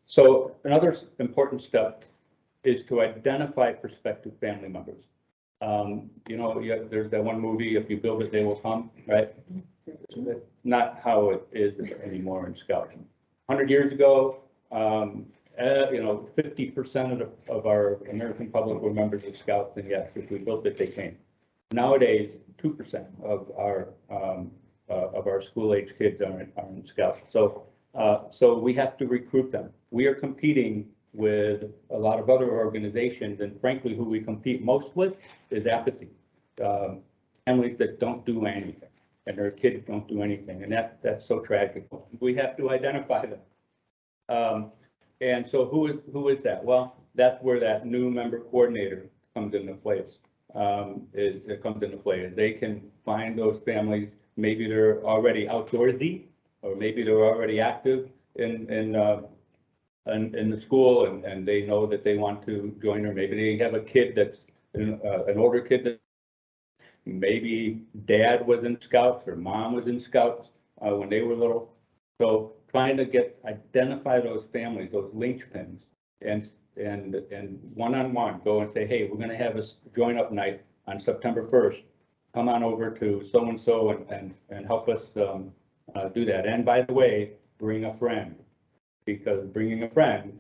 So another important step is to identify prospective family members. There's that one movie, if you build it, they will come, right? That's not how it is anymore in Scouting. 100 years ago, 50% of our American public were members of Scouts, and yes, if we built it, they came. Nowadays, 2% of our school-age kids are in Scouts. So we have to recruit them. We are competing with a lot of other organizations, and frankly, who we compete most with is apathy. Families that don't do anything, and their kids don't do anything, and that's so tragic. We have to identify them. And so who is that? Well, that's where that new member coordinator comes into place. It comes into play. They can find those families. Maybe they're already outdoorsy, or maybe they're already active in the school, and they know that they want to join, or maybe they have a kid that's an older kid that maybe dad was in Scouts or mom was in Scouts when they were little. So trying to identify those families, those linchpins, and one-on-one go and say, hey, we're going to have a join-up night on September 1st. Come on over to so-and-so and help us do that. And by the way, bring a friend, because bringing a friend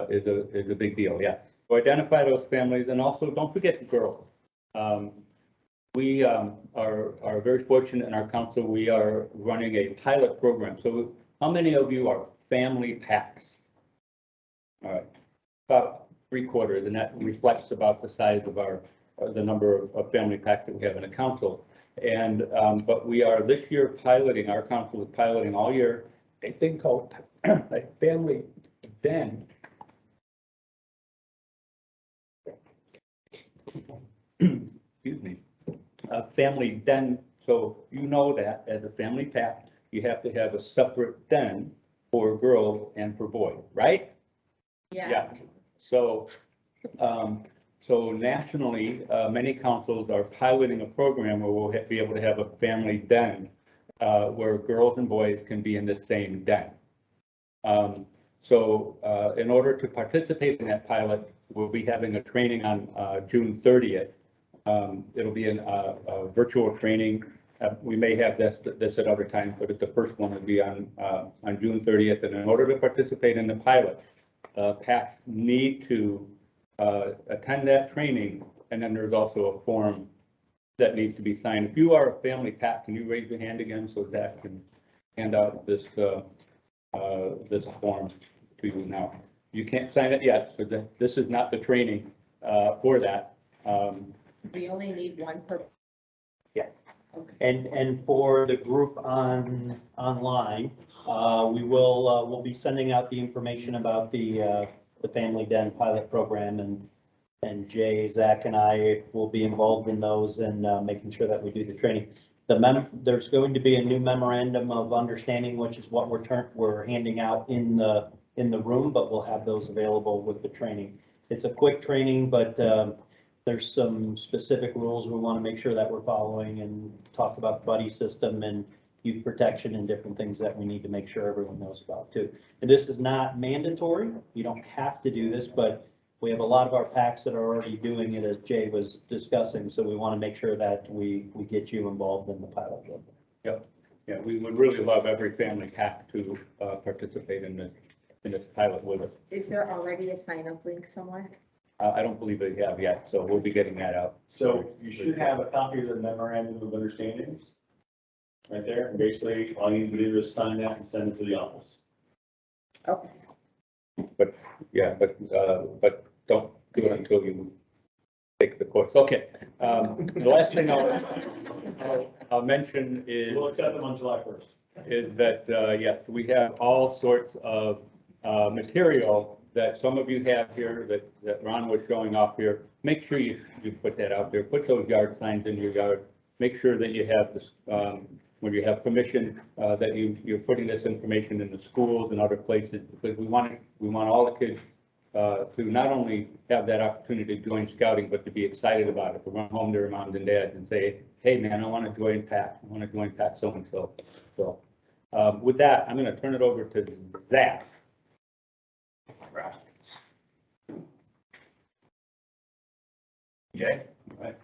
is a big deal. Yeah. So identify those families, and also don't forget the girls. We are very fortunate in our council. We are running a pilot program. So how many of you are family packs? All right, about 3/4, and that reflects about the size of the number of family packs that we have in the council. And but we are this year piloting. Our council is piloting all year a thing called a family den. Excuse me. A family den. So you know that as a family pack, you have to have a separate den for girls and for boys, right? Yeah. So, so nationally, many councils are piloting a program where we'll be able to have a family den where girls and boys can be in the same den. So in order to participate in that pilot, we'll be having a training on June 30th. It'll be a virtual training. We may have this at other times, but the first one will be on June 30th. And in order to participate in the pilot, PACs need to attend that training, and then there's also a form that needs to be signed. If you are a family PAC, can you raise your hand again so Zach can hand out this this form to you now? You can't sign it yet, so this is not the training for that. We only need one per. Yes. Okay. And for the group online, we'll be sending out the information about the Family Den pilot program, and Jay, Zach, and I will be involved in those and making sure that we do the training. There's going to be a new memorandum of understanding, which is what we're handing out in the room, but we'll have those available with the training. It's a quick training, but there's some specific rules we want to make sure that we're following, and talk about the buddy system and youth protection and different things that we need to make sure everyone knows about too. And this is not mandatory. You don't have to do this, but we have a lot of our PACs that are already doing it, as Jay was discussing. So we want to make sure that we get you involved in the pilot program. Yep. Yeah, we would really love every family PAC to participate in this pilot with us. Is there already a sign-up link somewhere? I don't believe they have yet, so we'll be getting that out. So you should have a copy of the memorandum of understanding right there. And basically, all you need to do is sign that and send it to the office. Okay. But don't do it until you take the course. Okay. The last thing I'll mention is. We'll accept them on July 1st. Is that, yes, we have all sorts of material that some of you have here that Ron was showing off here. Make sure you put that out there. Put those yard signs in your yard. Make sure that you have this, when you have permission, that you're putting this information in the schools and other places, because we want all the kids to not only have that opportunity to join Scouting, but to be excited about it, to run home to their moms and dads and say, hey man, I want to join PAC. I want to join PAC so-and-so. So with that, I'm going to turn it over to Zach. Jay? Right.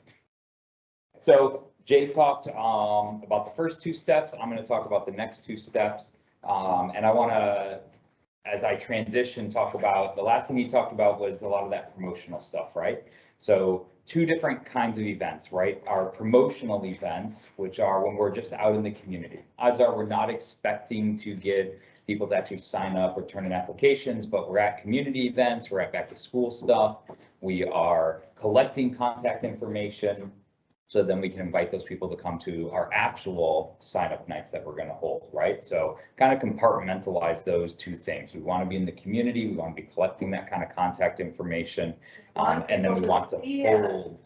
So Jay talked about the first two steps. I'm going to talk about the next two steps. And I want to, as I transition, talk about, the last thing he talked about was a lot of that promotional stuff, right? So two different kinds of events, right? Our promotional events, which are when we're just out in the community. Odds are we're not expecting to get people to actually sign up or turn in applications, but we're at community events, we're at back to school stuff. We are collecting contact information. So then we can invite those people to come to our actual sign up nights that we're going to hold, right? So kind of compartmentalize those two things. We want to be in the community. We want to be collecting that kind of contact information. And then we want to hold,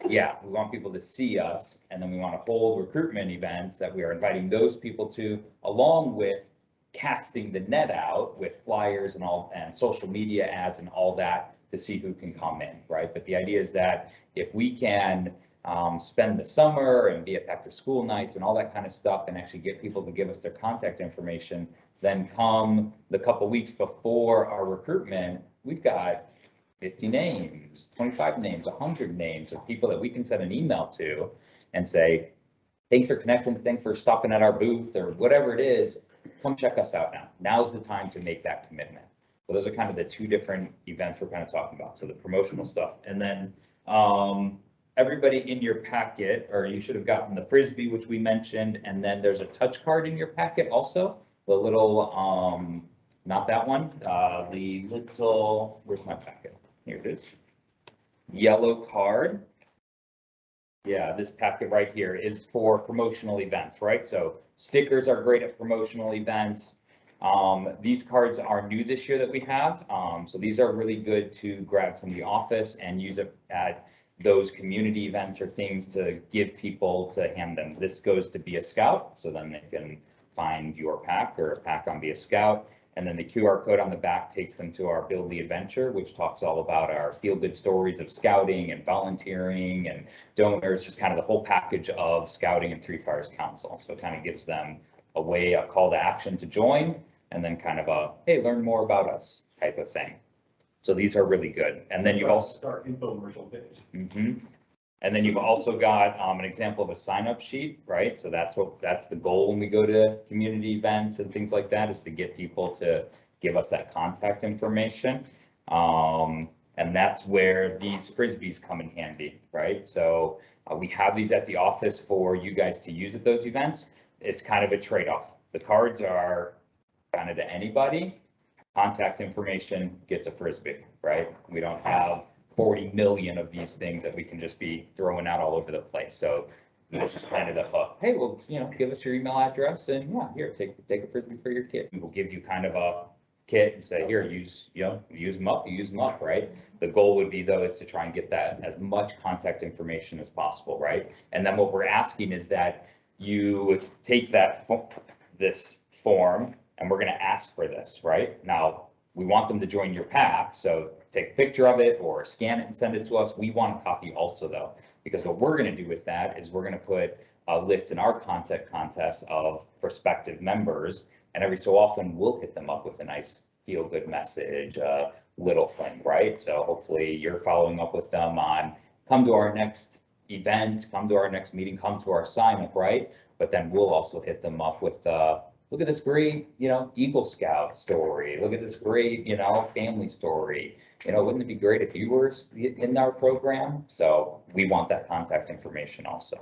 yeah, we want people to see us. And then we want to hold recruitment events that we are inviting those people to, along with casting the net out with flyers and all, and social media ads and all that to see who can come in, right? But the idea is that if we can spend the summer and be at back to school nights and all that kind of stuff and actually get people to give us their contact information, then come the couple weeks before our recruitment, we've got 50 names, 25 names, 100 names of people that we can send an email to and say, thanks for connecting, thanks for stopping at our booth or whatever it is, come check us out now. Now's the time to make that commitment. So those are kind of the two different events we're kind of talking about. So the promotional stuff. And then everybody in your packet, or you should have gotten the Frisbee, which we mentioned, and then there's a touch card in your packet also. The little, not that one, the little, where's my packet? Here it is. Yellow card. Yeah, this packet right here is for promotional events, right? So stickers are great at promotional events. These cards are new this year that we have. So these are really good to grab from the office and use it at those community events or things to give people to hand them. This goes to Be a Scout, so then they can find your pack or a pack on Be a Scout. And then the QR code on the back takes them to our Build the Adventure, which talks all about our feel-good stories of scouting and volunteering and donors, just kind of the whole package of scouting and Three Fires Council. So it kind of gives them a way, a call to action to join, and then kind of a, hey, learn more about us type of thing. So these are really good. And then you've also Start infomercial page. And then you've also got an example of a sign-up sheet, right? So that's the goal when we go to community events and things like that, is to get people to give us that contact information. And that's where these Frisbees come in handy, right? So we have these at the office for you guys to use at those events. It's kind of a trade-off. The cards are kind of to anybody. Contact information gets a Frisbee, right? We don't have 40 million of these things that we can just be throwing out all over the place. So this is kind of the hook. Hey, well, give us your email address and yeah, here, take a Frisbee for your kid. We will give you kind of a kit and say, here, use them up, right? The goal would be though, is to try and get that as much contact information as possible, right? And then what we're asking is that you take this form and we're going to ask for this, right? Now, we want them to join your pack, so take a picture of it or scan it and send it to us. We want a copy also though, because what we're going to do with that is we're going to put a list in our contact contest of prospective members, and every so often we'll hit them up with a nice feel-good message, little thing, right? So hopefully you're following up with them on, come to our next event, come to our next meeting, come to our sign up, right? But then we'll also hit them up with look at this great, Eagle Scout story. Look at this great, family story. Wouldn't it be great if you were in our program? So we want that contact information also.